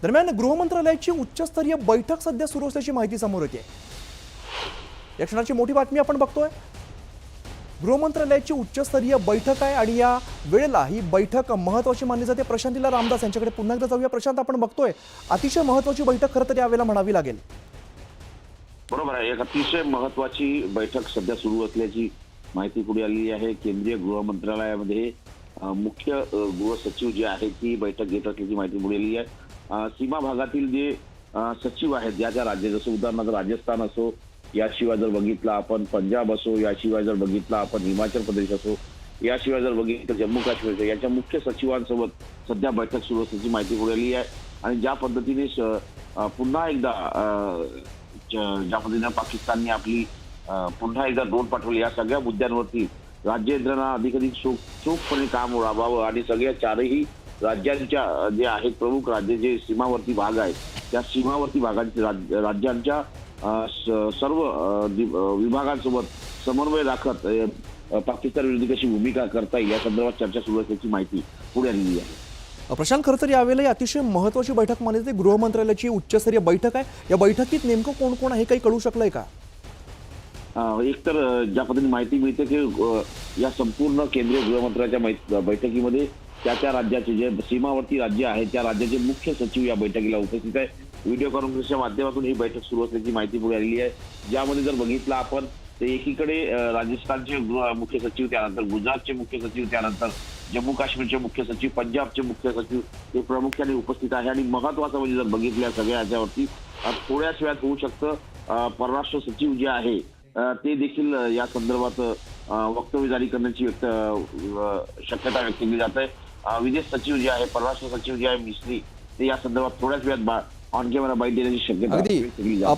दरम्यान गृह मंत्रालयाची उच्चस्तरीय बैठक सध्या सुरू असल्याची माहिती समोर येते। या क्षणाची मोठी बातमी आपण बघतोय। गृह मंत्रालयाची उच्चस्तरीय बैठक आहे आणि या वेळेला ही बैठक महत्त्वाची मानली जाते। प्रशांतीला रामदास यांच्याकडे पुन्हा एकदा जाऊया। प्रशांत, आपण बघतोय अतिशय महत्त्वाची बैठक खरं तर यावेळेला म्हणावी लागेल। बरोबर आहे, एक अतिशय महत्त्वाची बैठक सध्या सुरू असल्याची माहिती पुढे आलेली आहे। केंद्रीय गृह मंत्रालयामध्ये मुख्य गृह सचिव जे आहेत ती बैठक घेत असल्याची माहिती पुढे आलेली आहे। सीमा भागातील जे सचिव आहेत ज्या ज्या राज्यात, जसं उदाहरणार्थ राजस्थान असो, याशिवाय जर बघितलं आपण पंजाब असो, याशिवाय जर बघितलं आपण हिमाचल प्रदेश असो, याशिवाय जर बघितलं जम्मू काश्मीर असो, याच्या मुख्य सचिवांसोबत सध्या बैठक सुरू असल्याची माहिती पुढे आली आहे। आणि ज्या पद्धतीने पुन्हा एकदा ज्या पद्धतीने पाकिस्तानने आपली पुन्हा एकदा ड्रोन पाठवले, या सगळ्या मुद्द्यांवरती राज्य यंत्रणा अधिक चोखपणे काम राबवावं आणि सगळ्या चारही राज्यांच्या जे आहेत प्रमुख राज्य जे सीमावर्ती भाग आहेत त्या सीमावर्ती भागांच्या राज्यांच्या सर्व विभागांसोबत समन्वय राखत पाकिस्तान विरुद्ध कशी भूमिका करता येईल या संदर्भात चर्चा सुरू असल्याची माहिती पुढे आलेली आहे। प्रशांत, खरं तर यावेळेला अतिशय महत्त्वाची बैठक मानली जाते। गृह मंत्रालयाची उच्चस्तरीय बैठक आहे। या बैठकीत नेमकं कोण कोण आहे काही कळू शकलंय का? एक तर ज्या पद्धतीने माहिती मिळते की या संपूर्ण केंद्रीय गृह मंत्रालयाच्या बैठकीमध्ये त्या राज्याचे जे सीमावर्ती राज्य आहेत त्या राज्याचे मुख्य सचिव या बैठकीला उपस्थित आहे। व्हिडिओ कॉन्फरन्सच्या माध्यमातून ही बैठक सुरू असल्याची माहिती पुढे आलेली आहे। ज्यामध्ये जर बघितलं आपण तर एकीकडे राजस्थानचे मुख्य सचिव, त्यानंतर गुजरातचे मुख्य सचिव, त्यानंतर जम्मू काश्मीरचे मुख्य सचिव, पंजाबचे मुख्य सचिव हे प्रामुख्याने उपस्थित आहे। आणि महत्वाचं म्हणजे जर बघितलं सगळ्या याच्यावरती थोड्याच वेळात होऊ शकतं परराष्ट्र सचिव जे आहे ते देखील या संदर्भात वक्तव्य जारी करण्याची शक्यता व्यक्त केली जात आहे। विदेश सचिव जे आहे, परराष्ट्र सचिव जे आहे मिस्री, ते या संदर्भात थोड्याच वेळात ऑन कॅमेरा बाईट देण्याची शक्यता व्यक्त केली जाते।